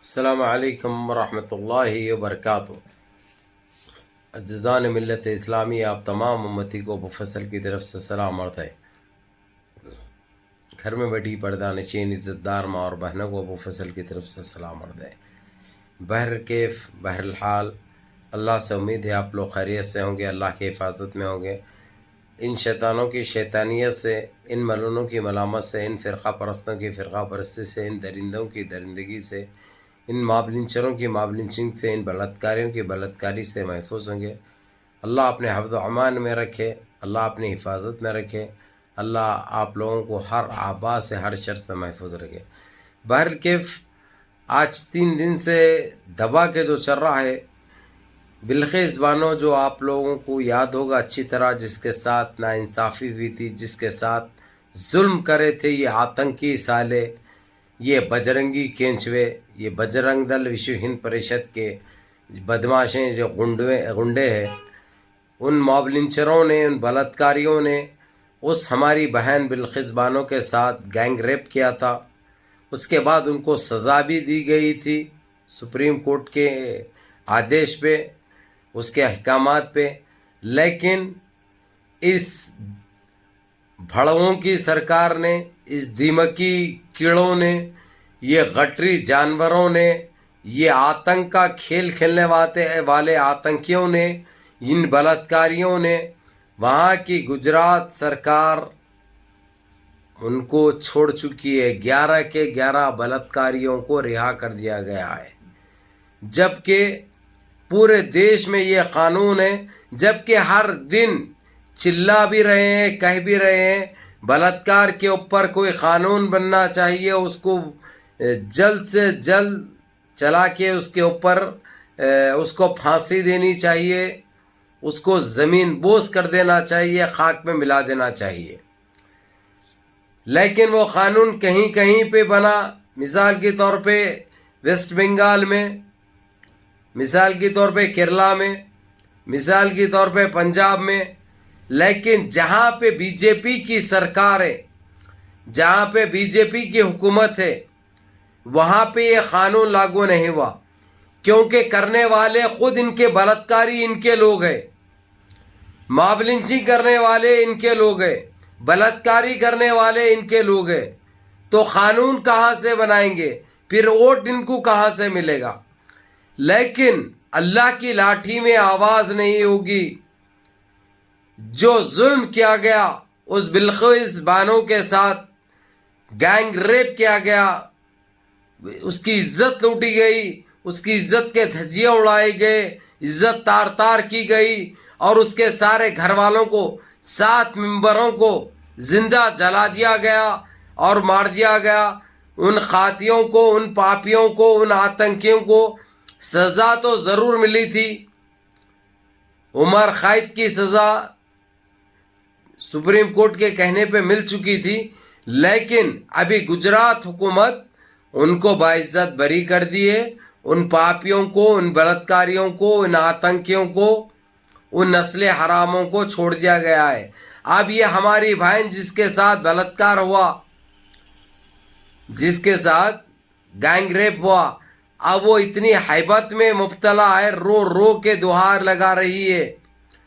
السلام علیکم ورحمۃ اللہ وبرکاتہ۔ عزیزان ملت اسلامی، آپ تمام امتی کو مفصل کی طرف سے سلام عرض ہے۔ گھر میں بیٹھی پردہ نشین عزت دار ماں اور بہنوں کو مفصل کی طرف سے سلام عرض ہے۔ بہرکیف بہرحال اللہ سے امید ہے آپ لوگ خیریت سے ہوں گے، اللہ کی حفاظت میں ہوں گے۔ ان شیطانوں کی شیطانیت سے، ان ملونوں کی ملامت سے، ان فرقہ پرستوں کی فرقہ پرستی سے، ان درندوں کی درندگی سے، ان ماب لنچروں کی ماب لنچنگ سے، ان بلاتکاریوں کی بلاتکاری سے محفوظ ہوں گے۔ اللہ اپنے حفظ و امان میں رکھے، اللہ اپنی حفاظت میں رکھے، اللہ آپ لوگوں کو ہر آبا سے، ہر شر سے محفوظ رکھے۔ بہرکیف آج 3 دن سے دبا کے جو چل رہا ہے، بلخیز بانو جو آپ لوگوں کو یاد ہوگا اچھی طرح، جس کے ساتھ ناانصافی ہوئی تھی، جس کے ساتھ ظلم کرے تھے یہ آتنکی سالے، یہ بجرنگی کینچوے، یہ بجرنگ دل وشو ہند پریشد کے بدماشیں جو گنڈے ہیں، ان موب لنچروں نے، ان بلاتکاریوں نے اس ہماری بہن بلخیز بانو کے ساتھ گینگ ریپ کیا تھا۔ اس کے بعد ان کو سزا بھی دی گئی تھی سپریم کورٹ کے آدیش پہ، اس کے احکامات پہ، لیکن اس بھڑووں کی سرکار نے، اس دیمکی کیڑوں نے، یہ غٹری جانوروں نے، یہ آتنک کا کھیل کھیلنے والے آتنکیوں نے، ان بلاتکاریوں نے، وہاں کی گجرات سرکار ان کو چھوڑ چکی ہے۔ 11 کے 11 بلاتکاریوں کو رہا کر دیا گیا ہے، جبکہ پورے دیش میں یہ قانون ہے، جبکہ ہر دن چلا بھی رہے ہیں، کہہ بھی رہے ہیں بلاتکار کے اوپر کوئی قانون بننا چاہیے، اس کو جلد سے جلد چلا کے اس کے اوپر اس کو پھانسی دینی چاہیے، اس کو زمین بوس کر دینا چاہیے، خاک میں ملا دینا چاہیے۔ لیکن وہ قانون کہیں کہیں پہ بنا، مثال کے طور پہ ویسٹ بنگال میں، مثال کے طور پہ کیرلا میں، مثال کے طور پہ پنجاب میں، لیکن جہاں پہ بی جے پی کی سرکار ہے، جہاں پہ بی جے پی کی حکومت ہے، وہاں پہ یہ قانون لاگو نہیں ہوا، کیونکہ کرنے والے خود ان کے بلاتکاری ان کے لوگ ہیں، ماب لنچنگ کرنے والے ان کے لوگ ہیں، بلاتکاری کرنے والے ان کے لوگ ہیں، تو قانون کہاں سے بنائیں گے؟ پھر ووٹ ان کو کہاں سے ملے گا؟ لیکن اللہ کی لاٹھی میں آواز نہیں ہوگی۔ جو ظلم کیا گیا اس بلخیز بانو کے ساتھ، گینگ ریپ کیا گیا، اس کی عزت لوٹی گئی، اس کی عزت کے دھجیاں اڑائے گئے، عزت تار تار کی گئی، اور اس کے سارے گھر والوں کو، 7 ممبروں کو زندہ جلا دیا گیا اور مار دیا گیا۔ ان قاتلوں کو، ان پاپیوں کو، ان آتنکیوں کو سزا تو ضرور ملی تھی، عمر قید کی سزا سپریم کورٹ کے کہنے پہ مل چکی تھی، لیکن ابھی گجرات حکومت ان کو باعزت بری کر دیے، ان پاپیوں کو، ان بلاتکاریوں کو، ان آتنکیوں کو، ان نسل حراموں کو چھوڑ دیا گیا ہے۔ اب یہ ہماری بہن جس کے ساتھ بلاتکار ہوا، جس کے ساتھ گینگ ریپ ہوا، اب وہ اتنی حیبت میں مبتلا ہے، رو رو کے دہار لگا رہی ہے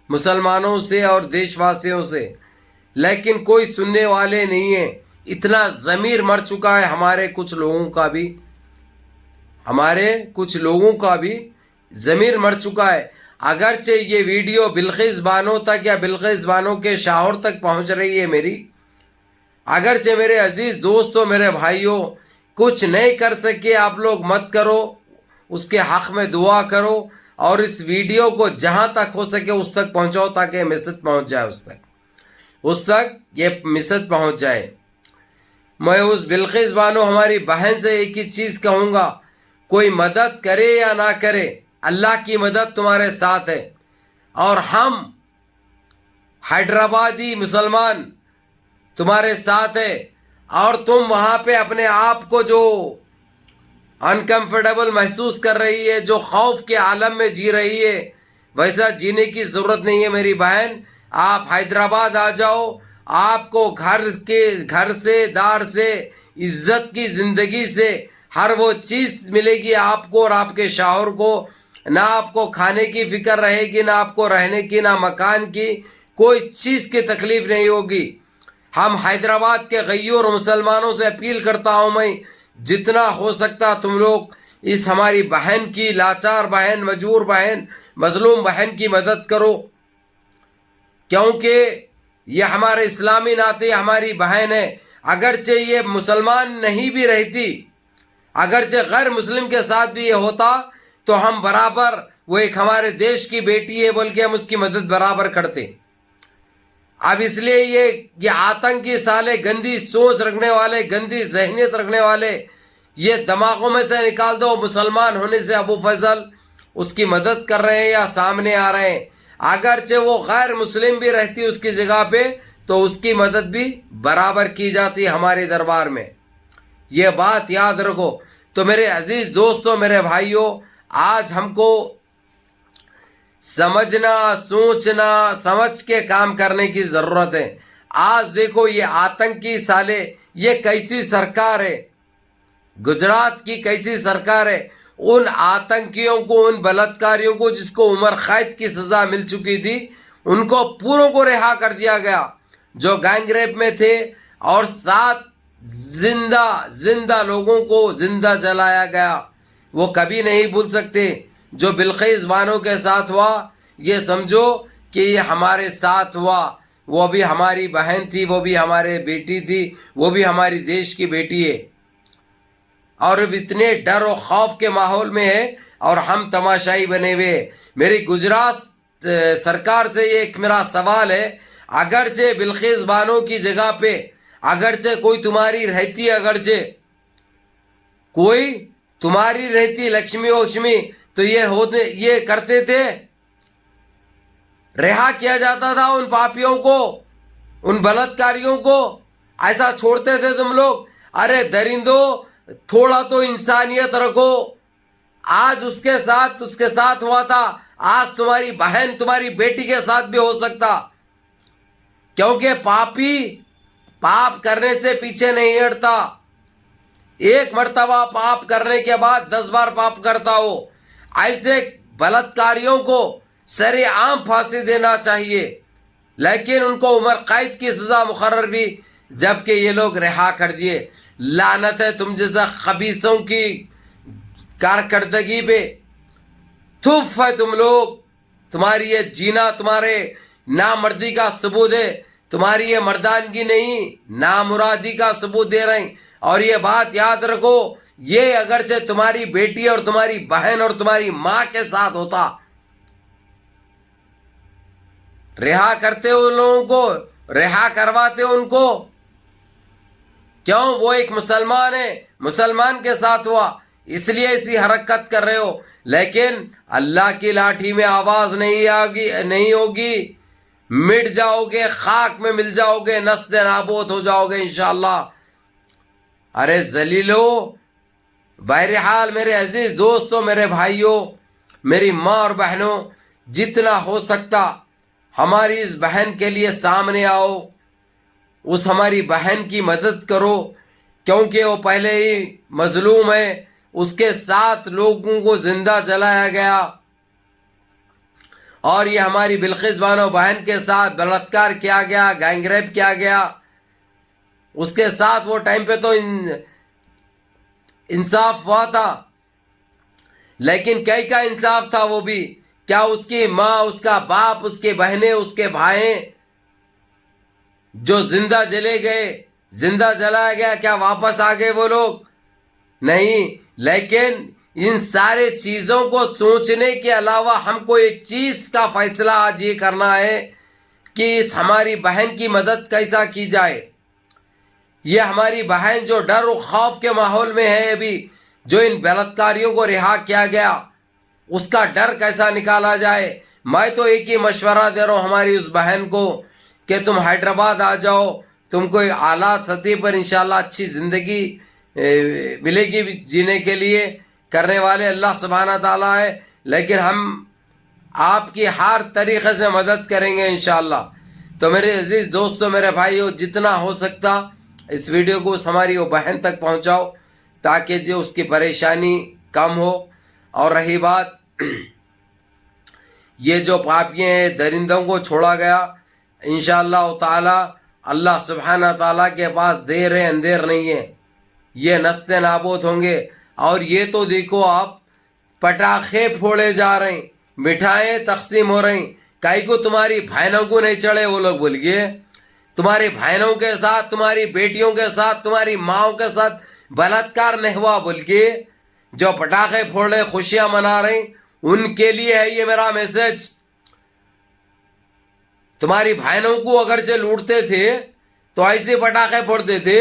مسلمانوں سے اور دیش واسیوں سے، لیکن کوئی سننے والے نہیں ہیں۔ اتنا ضمیر مر چکا ہے ہمارے کچھ لوگوں کا بھی ضمیر مر چکا ہے۔ اگرچہ یہ ویڈیو بلخیز بانو تک یا بلخیز بانو کے شوہر تک پہنچ رہی ہے میری، اگرچہ میرے عزیز دوستوں، میرے بھائیوں، کچھ نہیں کر سکے آپ لوگ مت کرو، اس کے حق میں دعا کرو، اور اس ویڈیو کو جہاں تک ہو سکے اس تک پہنچاؤ، تاکہ میسج پہنچ جائے، اس تک یہ میسج پہنچ جائے۔ میں اس بلخیز بانو ہماری بہن سے ایک ہی چیز کہوں گا، کوئی مدد کرے یا نہ کرے، اللہ کی مدد تمہارے ساتھ ہے، اور ہم حیدرآبادی مسلمان تمہارے ساتھ ہے، اور تم وہاں پہ اپنے آپ کو جو انکمفرٹیبل محسوس کر رہی ہے، جو خوف کے عالم میں جی رہی ہے، ویسا جینے کی ضرورت نہیں ہے میری بہن۔ آپ حیدرآباد آ جاؤ، آپ کو گھر سے، دار سے، عزت کی زندگی سے ہر وہ چیز ملے گی آپ کو اور آپ کے شوہر کو، نہ آپ کو کھانے کی فکر رہے گی، نہ آپ کو رہنے کی، نہ مکان کی، کوئی چیز کی تکلیف نہیں ہوگی۔ ہم حیدرآباد کے غیور مسلمانوں سے اپیل کرتا ہوں میں، جتنا ہو سکتا تم لوگ اس ہماری بہن کی، لاچار بہن، مجبور بہن، مظلوم بہن کی مدد کرو، کیونکہ یہ ہمارے اسلامی ناطے ہماری بہن ہے۔ اگرچہ یہ مسلمان نہیں بھی رہتی، اگرچہ غیر مسلم کے ساتھ بھی یہ ہوتا تو ہم برابر، وہ ایک ہمارے دیش کی بیٹی ہے بول کے ہم اس کی مدد برابر کرتے۔ اب اس لیے یہ آتنکی سالے، گندی سوچ رکھنے والے، گندی ذہنیت رکھنے والے، یہ دماغوں میں سے نکال دو۔ مسلمان ہونے سے ابو فضل اس کی مدد کر رہے ہیں یا سامنے آ رہے ہیں، اگرچہ وہ غیر مسلم بھی رہتی اس کی جگہ پہ تو اس کی مدد بھی برابر کی جاتی ہمارے دربار میں، یہ بات یاد رکھو۔ تو میرے عزیز دوستوں، میرے بھائیوں، آج ہم کو سمجھنا، سوچنا، سمجھ کے کام کرنے کی ضرورت ہے۔ آج دیکھو یہ آتنکی سالے، یہ کیسی سرکار ہے، گجرات کی کیسی سرکار ہے، ان آتنکیوں کو، ان بلاتکاریوں کو جس کو عمر قید کی سزا مل چکی تھی، ان کو پوروں کو رہا کر دیا گیا جو گینگ ریپ میں تھے، اور 7 زندہ لوگوں کو زندہ جلایا گیا۔ وہ کبھی نہیں بھول سکتے۔ جو بلقیس بانو کے ساتھ ہوا، یہ سمجھو کہ یہ ہمارے ساتھ ہوا۔ وہ بھی ہماری بہن تھی، وہ بھی ہمارے بیٹی تھی، وہ بھی ہماری دیش کی بیٹی ہے، اور اب اتنے ڈر و خوف کے ماحول میں ہے اور ہم تماشائی بنے ہوئے۔ میری گجرات سرکار سے یہ ایک میرا سوال ہے، اگرچہ بلقیس بانو کی جگہ پہ اگرچہ کوئی تمہاری رہتی، اگرچہ کوئی تمہاری رہتی لکشمی تو یہ کرتے تھے، رہا کیا جاتا تھا ان پاپیوں کو، ان بلاتکاریوں کو، ایسا چھوڑتے تھے تم لوگ؟ ارے درندوں، تھوڑا تو انسانیت رکھو۔ آج اس کے ساتھ ہوا تھا، آج تمہاری بہن، تمہاری بیٹی کے ساتھ بھی ہو سکتا، کیونکہ پاپی پاپ کرنے سے پیچھے نہیں ہٹتا۔ ایک مرتبہ پاپ کرنے کے بعد 10 بار پاپ کرتا ہو۔ ایسے بلاتکاریوں کو سر عام پھانسی دینا چاہیے، لیکن ان کو عمر قید کی سزا مقرر بھی، جبکہ یہ لوگ رہا کر دیے۔ لعنت ہے تم جیسا خبیثوں کی کارکردگی پہ، تھف ہے تم لوگ، تمہاری یہ جینا تمہارے نامردی کا ثبوت ہے، تمہاری یہ مردانگی نہیں، نامرادی کا ثبوت دے رہے ہیں۔ اور یہ بات یاد رکھو، یہ اگرچہ تمہاری بیٹی اور تمہاری بہن اور تمہاری ماں کے ساتھ ہوتا، رہا کرتے ان لوگوں کو، رہا کرواتے ان کو، کیوں؟ وہ ایک مسلمان ہے، مسلمان کے ساتھ ہوا، اس لیے ایسی حرکت کر رہے ہو۔ لیکن اللہ کی لاٹھی میں آواز نہیں ہوگی، مٹ جاؤ گے، خاک میں مل جاؤ گے، نست نابود ہو جاؤ گے انشاءاللہ۔ ارے ذلیلو، بہرحال میرے عزیز دوستوں، میرے بھائیوں، میری ماں اور بہنوں، جتنا ہو سکتا ہماری اس بہن کے لیے سامنے آؤ، اس ہماری بہن کی مدد کرو، کیونکہ وہ پہلے ہی مظلوم ہے، اس کے 7 لوگوں کو زندہ جلایا گیا، اور یہ ہماری بلقیس بانو بہن کے ساتھ بلاత్کار کیا گیا، گینگ ریپ کیا گیا۔ اس کے ساتھ وہ ٹائم پہ تو انصاف ہوا تھا، لیکن کا انصاف تھا وہ بھی؟ کیا اس کی ماں، اس کا باپ، اس کے بہنیں، اس کے بھائی جو زندہ جلے گئے، زندہ جلایا گیا، کیا واپس آ گئے وہ لوگ؟ نہیں۔ لیکن ان سارے چیزوں کو سوچنے کے علاوہ ہم کو ایک چیز کا فیصلہ آج یہ کرنا ہے کہ اس ہماری بہن کی مدد کیسا کی جائے۔ یہ ہماری بہن جو ڈر و خوف کے ماحول میں ہے، ابھی جو ان بلاత్کاریوں کو رہا کیا گیا، اس کا ڈر کیسا نکالا جائے۔ میں تو ایک ہی مشورہ دے رہا ہوں ہماری اس بہن کو کہ تم حیدرآباد آ جاؤ، تم کو اعلیٰ سطح پر انشاءاللہ اچھی زندگی ملے گی، جینے کے لیے کرنے والے اللہ سبحانہ تعالیٰ ہے، لیکن ہم آپ کی ہر طریقے سے مدد کریں گے انشاءاللہ۔ تو میرے عزیز دوستوں، میرے بھائیوں، جتنا ہو سکتا اس ویڈیو کو ہماری وہ بہن تک پہنچاؤ تاکہ جو اس کی پریشانی کم ہو. اور رہی بات یہ جو پاپیے ہیں درندوں کو چھوڑا گیا انشاءاللہ تعالی اللہ سبحانہ تعالیٰ کے پاس دیر ہے اندیر نہیں ہے، یہ نسل نابود ہوں گے. اور یہ تو دیکھو آپ پٹاخے پھوڑے جا رہے ہیں، مٹھائیں تقسیم ہو رہی، کائی کو تمہاری بہنوں کو نہیں چڑھے وہ لوگ بول گئے، تمہاری بہنوں کے ساتھ تمہاری بیٹیوں کے ساتھ تمہاری ماؤں کے ساتھ بلاತ್ಕಾರ نہیں ہوا بول کے جو پٹاخے پھوڑ رہے خوشیاں منا رہے ان کے لیے ہے یہ میرا میسج. تمہاری بہنوں کو اگرچہ لوٹتے تھے تو ایسے پٹاخے پھوڑتے تھے،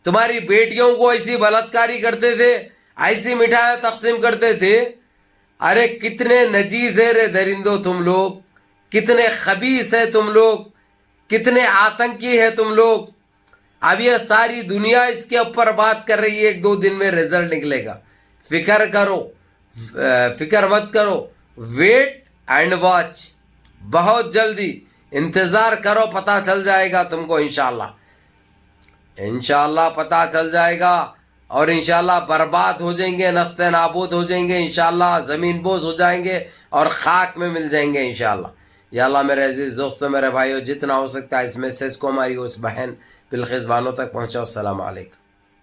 تمہاری بیٹیوں کو ایسی بلاತ್ಕಾری کرتے تھے، ایسی مٹھائیاں تقسیم کرتے تھے. ارے کتنے نجیز ہے رے درندوں تم لوگ، کتنے خبیث ہے تم لوگ، کتنے آتنکی ہے تم لوگ. اب یہ ساری دنیا اس کے اوپر بات کر رہی ہے، 1-2 دن میں رزلٹ نکلے گا. فکر کرو، فکر مت کرو، ویٹ اینڈ واچ، بہت جلدی انتظار کرو، پتہ چل جائے گا تم کو انشاءاللہ، انشاءاللہ پتہ چل جائے گا. اور انشاءاللہ برباد ہو جائیں گے، نسل نابود ہو جائیں گے انشاءاللہ، زمین بوس ہو جائیں گے اور خاک میں مل جائیں گے انشاءاللہ. یا اللہ میرے عزیز دوستوں، میرے بھائیوں، جتنا ہو سکتا ہے اس میسیج کو ہماری اس بہن بلقیس بانو تک پہنچاؤ. السلام علیکم.